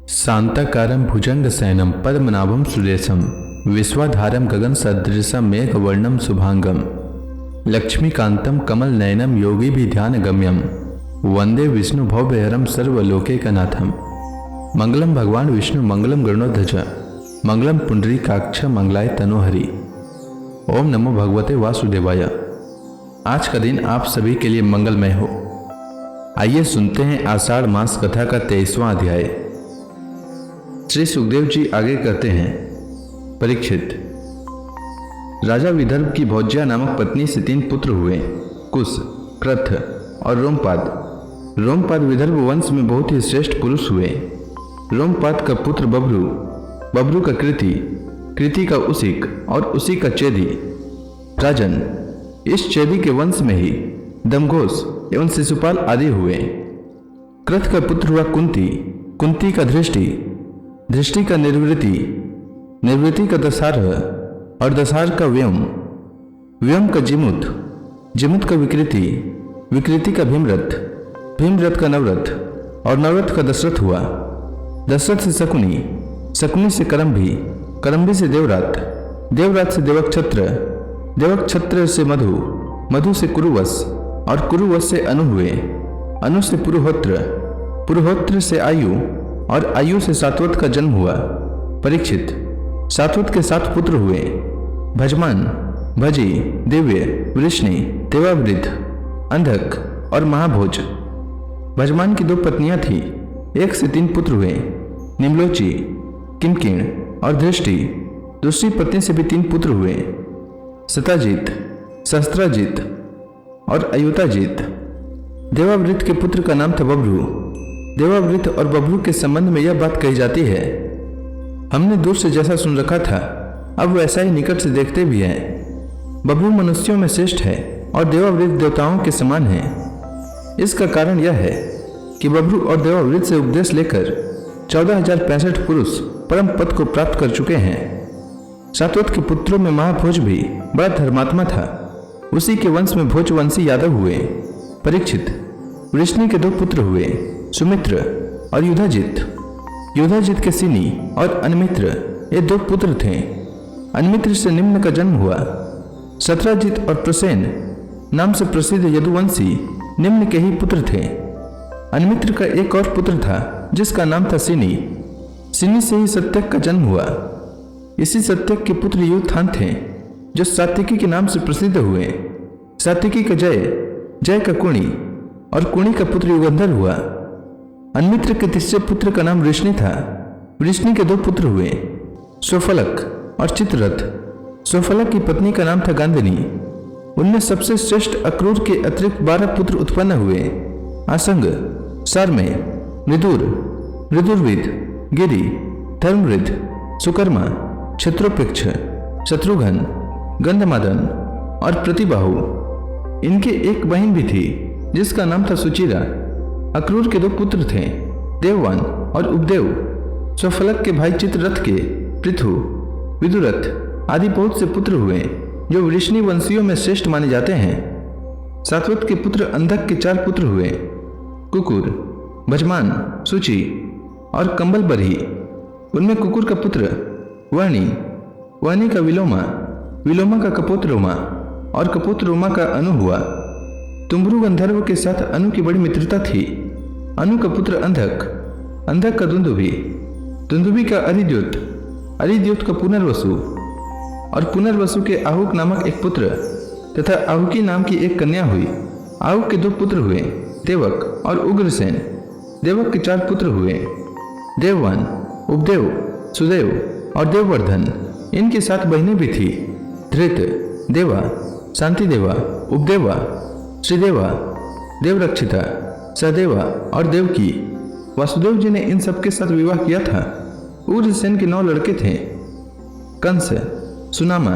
शांताकारं भुजंगशयनं पद्मनाभं सुरेशं विश्वाधारं गगनसदृशं मेघवर्णं शुभांगं लक्ष्मीकान्तं कमलनयनं योगिभिध्यानगम्यं वंदे विष्णुभवभयहरं सर्वलोकैकनाथं। मंगलम भगवान विष्णु मंगलम गरुड़ध्वज मंगलम पुंडरीकाक्ष मंगलाय तनोहरि। ओम नमो भगवते वासुदेवाय। आज का दिन आप सभी के लिए मंगलमय हो। आइए सुनते हैं आषाढ़ मास कथा का 23वां अध्याय। श्री सुखदेव जी आगे कहते हैं, परीक्षित, राजा विदर्भ की भोज्या नामक पत्नी से 3 पुत्र हुए, कुश, क्रथ और रोमपाद। रोमपाद विदर्भ वंश में बहुत ही श्रेष्ठ पुरुष हुए। रोमपाद का पुत्र बब्रू, बब्रू का कृति, कृति का उसिक और उसी का चेदी। राजन, इस चेदी के वंश में ही दमघोष एवं शिशुपाल आदि हुए। क्रथ का पुत्र हुआ कुंती, कुंती का धृष्टि, धृष्टि का निर्वृति, निर्वृति का दशार्ह और दशार्ह का व्योम, व्योम का जिमुत, जिमुत का विकृति, विकृति का भीमरथ, भीमरथ का नवरथ और नवरथ का दशरथ हुआ। दशरथ से शकुनी, शकुनी से करम्भी, करम्भी से देवरात, देवरात से देवक्षत्र, देवक्षत्र से मधु, मधु से कुरुवश और कुरुवश से अनु हुए। अनु से पुरुहोत्र, पुरुहोत्र से आयु और आयु से सात्वत का जन्म हुआ। परीक्षित, सात्वत के 7 पुत्र हुए, भजमान, भजी, दिव्य, वृष्णि, देवावृत, अंधक और महाभोज। भजमान की 2 पत्नियां थीं, 1 से 3 पुत्र हुए, निम्लोची, किमकिण और दृष्टि। दूसरी पत्नी से भी 3 पुत्र हुए, सताजीत, शस्त्राजीत और अयुताजीत। देवावृत के पुत्र का नाम था बब्रू। देवावृत और बब्रू के संबंध में यह बात कही जाती है, हमने दूर से जैसा सुन रखा था अब वैसा ही निकट से देखते भी हैं। बब्रू मनुष्यों में श्रेष्ठ है और देवावृत देवताओं के समान है। इसका कारण यह है कि बब्रू और देवावृत से उपदेश लेकर 14,065 पुरुष परम पद को प्राप्त कर चुके हैं। सात्वत के पुत्रों में महाभोज भी बड़ा धर्मात्मा था, उसी के वंश में भोजवंशी यादव हुए। परीक्षित, वृष्णि के 2 पुत्र हुए, सुमित्र और युधाजित। युधाजित के सिनी और अनमित्र ये 2 पुत्र थे। अनमित्र से निम्न का जन्म हुआ। सत्राजित और प्रसेन नाम से प्रसिद्ध यदुवंशी निम्न के ही पुत्र थे। अनमित्र का एक और पुत्र था जिसका नाम था सिनी। सिनी से ही सत्यक का जन्म हुआ। इसी सत्यक के पुत्र युथान थे जो सात्विकी के नाम से प्रसिद्ध हुए। सात्विकी का जय, जय का कुणी और कुणी का पुत्र युगंधर हुआ। अनमित्र के 3रे पुत्र का नाम वृष्णि था। वृष्णि के 2 पुत्र हुए, स्वफलक और चित्ररथ। स्वफलक की पत्नी का नाम था गांधिनी। उनमें सबसे श्रेष्ठ अक्रूर के अतिरिक्त 12 पुत्र उत्पन्न हुए, आसंग, सारमेय, मृदुर, मृदुर्विद, गिरि, धर्मवृद्ध, सुकर्मा, क्षत्रोपेक्ष, शत्रुघ्न, गंधमादन और प्रतिबाहु। इनके एक बहन भी थी जिसका नाम था सुचिरा। अक्रूर के 2 पुत्र थे, देववान और उपदेव। स्वफलक के भाई चित्ररथ के पृथु, विदुरथ आदि बहुत से पुत्र हुए जो वृष्णि वंशियों में श्रेष्ठ माने जाते हैं। सात्वत के पुत्र अंधक के 4 पुत्र हुए, कुकुर, भजमान, सुचि और कंबल बरही। उनमें कुकुर का पुत्र वर्णी, वर्णी का विलोमा, विलोमा का कपोतरोमा और कपोतरोमा का अनु हुआ। तुम्बरु गंधर्व के साथ अनु की बड़ी मित्रता थी। अनु का पुत्र अंधक, अंधक का दुंदुभि, दुंदुभि का अरिद्योत, अरिद्योत का पुनर्वसु और पुनर्वसु के आहुक नामक एक पुत्र तथा आहुकी नाम की एक कन्या हुई। आहुक के 2 पुत्र हुए, देवक और उग्रसेन। देवक के 4 पुत्र हुए, देववान, उपदेव, सुदेव और देववर्धन। इनकी 7 बहनें भी थी, धृत, देवा, शांतिदेवा, उपदेवा, श्रीदेवा, देवरक्षिता, सदेवा और देवकी। वासुदेव जी ने इन सबके साथ विवाह किया था। उग्रसेन के 9 लड़के थे, कंस, सुनामा,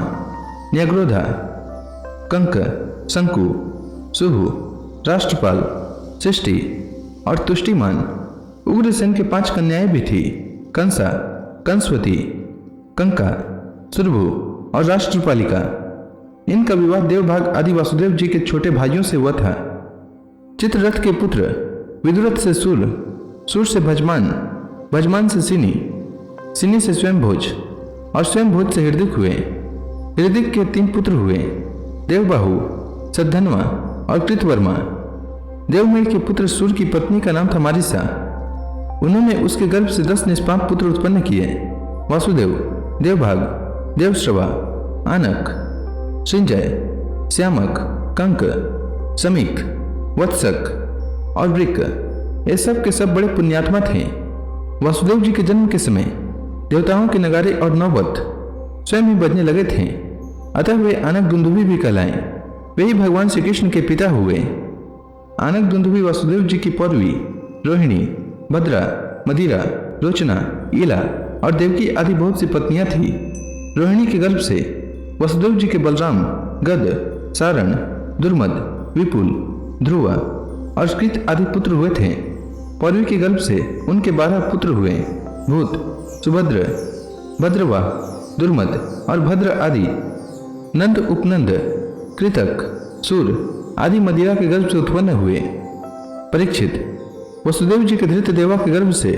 न्यग्रोधा, कंक, शंकु, सुहु, राष्ट्रपाल, सृष्टि और तुष्टिमान। उग्रसेन के 5 कन्याएं भी थी, कंसा, कंसवती, कंका, सुरभु और राष्ट्रपालिका। इनका विवाह देवभाग आदि वासुदेव जी के छोटे भाइयों से हुआ था। चित्ररथ के पुत्र विदुरथ से सुर, सुर से भजमान, भजमान से सिनी, सिनी से स्वयंभोज और स्वयंभोज से हृदिक हुए। हृदिक के 3 पुत्र हुए, देवबाहु, सद्धन्वा और कृतवर्मा। देवमेढ़ के पुत्र सूर्य की पत्नी का नाम था मारिसा। उन्होंने उसके गर्भ से 10 निष्पाप पुत्र उत्पन्न किए, वासुदेव, देवभाग, देवश्रवा, आनक, संजय, श्यामक, कंक, समीक, वत्सक और वृक। ये सब के सब बड़े पुण्यात्मा थे। वासुदेव जी के जन्म के समय देवताओं के नगारे और नौबत स्वयं ही बजने लगे थे, अतः वे आनक दुंदुभी भी कहलाए। वे ही भगवान श्री कृष्ण के पिता हुए। आनक दुंदुभी वासुदेव जी की पौरवी रोहिणी, भद्रा, मदिरा, लोचना, ईला और देवकी आदि बहुत सी पत्नियां थी। रोहिणी के गर्भ से वसुदेव जी के बलराम, गद, सारण, दुर्मद, विपुल, ध्रुवा और कृत आदि पुत्र हुए थे। पौरवी के गर्भ से उनके 12 पुत्र हुए, भूत, सुभद्र, भद्रवा, दुर्मद और भद्र आदि। नंद, उपनंद, कृतक, सूर आदि मदिरा के गर्भ से उत्पन्न हुए। परीक्षित, वसुदेव जी के धृत देवा के गर्भ से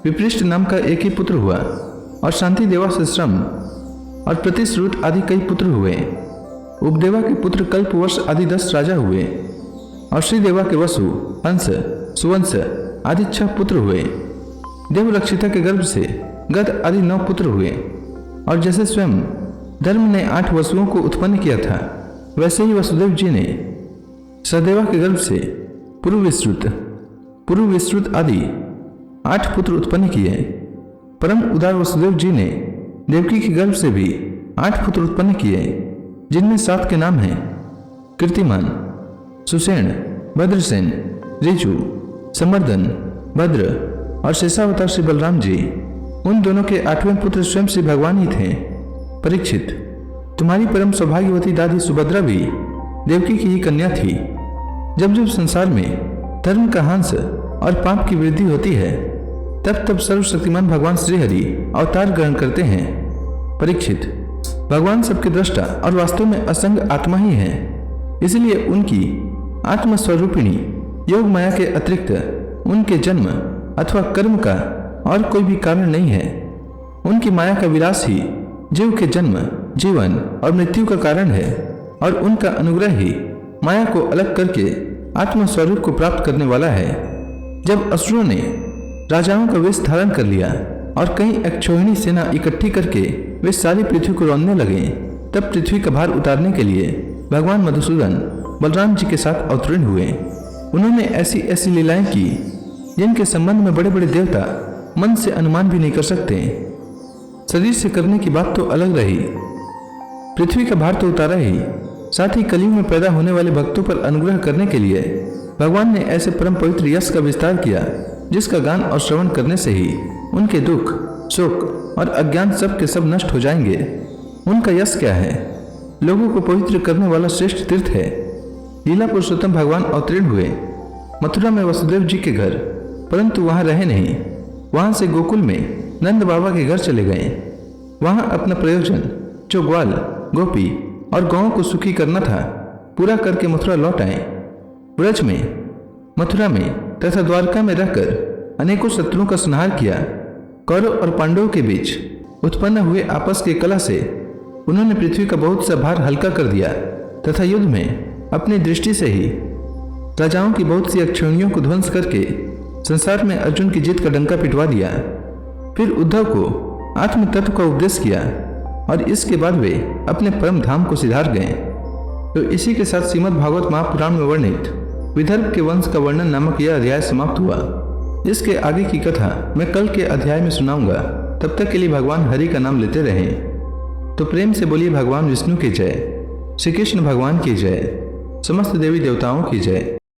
विपृष्ट नाम का एक ही पुत्र हुआ और शांति देवा से श्रम और प्रतिश्रुत आदि कई पुत्र हुए। उपदेवा के पुत्र कल्पवर्ष आदि 10 राजा हुए और श्रीदेवा के वसु, हंस, सुवंश आदि 6 पुत्र हुए। देवरक्षिता के गर्भ से गद आदि 9 पुत्र हुए और जैसे स्वयं धर्म ने 8 वसुओं को उत्पन्न किया था, वैसे ही वसुदेव जी ने सदेवा के गर्भ से पूर्व विस्तृत आदि 8 पुत्र उत्पन्न किए। परम उदार वसुदेव जी ने देवकी के गर्भ से भी 8 पुत्र उत्पन्न किए, जिनमें 7 के नाम हैं कीर्तिमान, सुसेन, भद्रसेन, ऋचु, समर्दन, भद्र और शेषावतार श्री बलराम जी। उन दोनों के 8वें पुत्र स्वयं श्री भगवान ही थे। परीक्षित, तुम्हारी परम सौभाग्यवती दादी सुभद्रा भी देवकी की ही कन्या थी। जब जब संसार में धर्म का ह्रास और पाप की वृद्धि होती है, तब तब सर्वशक्तिमान भगवान श्रीहरि अवतार ग्रहण करते हैं। परीक्षित, भगवान सबके दृष्टा और वास्तव में असंग आत्मा ही है, इसलिए उनकी आत्मस्वरूपिणी योग माया के अतिरिक्त उनके जन्म अथवा कर्म का और कोई भी कारण नहीं है। उनकी माया का विलास ही जीव के जन्म, जीवन और मृत्यु का कारण है और उनका अनुग्रह ही माया को अलग करके आत्मस्वरूप को प्राप्त करने वाला है। जब असुरों ने राजाओं का वेश धारण कर लिया और कई अक्षोहिणी सेना इकट्ठी करके वे सारी पृथ्वी को रौंदने लगे, तब पृथ्वी का भार उतारने के लिए भगवान मधुसूदन बलराम जी के साथ अवतीर्ण हुए। उन्होंने ऐसी ऐसी लीलाएं की जिनके संबंध में बड़े बड़े देवता मन से अनुमान भी नहीं कर सकते। शरीर से करने की बात तो अलग रही, पृथ्वी का भार तो उतारा ही, साथ ही कलयुग में पैदा होने वाले भक्तों पर अनुग्रह करने के लिए भगवान ने ऐसे परम पवित्र यश का विस्तार किया, जिसका गान और श्रवण करने से ही उनके दुख, शोक और अज्ञान सब के सब नष्ट हो जाएंगे। उनका यश क्या है? लोगों को पवित्र करने वाला श्रेष्ठ तीर्थ है। लीला पुरुषोत्तम भगवान अवतीर्ण हुए मथुरा में वसुदेव जी के घर, परंतु वहां रहे नहीं। वहां से गोकुल में नंद बाबा के घर चले गए। वहां अपना प्रयोजन, जो ग्वाल, गोपी और गौं को सुखी करना था, पूरा करके मथुरा लौट आए। ब्रज में, मथुरा में तथा द्वारका में रहकर अनेकों शत्रुओं का संहार किया। कौरव और पांडवों के बीच उत्पन्न हुए आपस के कलह से उन्होंने पृथ्वी का बहुत सा भार हल्का कर दिया तथा युद्ध में अपनी दृष्टि से ही राजाओं की बहुत सी अक्षौहिणियों को ध्वंस करके संसार में अर्जुन की जीत का डंका पिटवा दिया। फिर उद्धव को आत्म तत्व का उपदेश किया और इसके बाद वे अपने परम धाम को सिधार गए। तो इसी के साथ श्रीमद् भागवत महापुराण में वर्णित विदर्भ के वंश का वर्णन नामक यह अध्याय समाप्त हुआ। इसके आगे की कथा मैं कल के अध्याय में सुनाऊंगा। तब तक के लिए भगवान हरि का नाम लेते रहें। तो प्रेम से बोलिए भगवान विष्णु की जय, श्री कृष्ण भगवान की जय, समस्त देवी देवताओं की जय।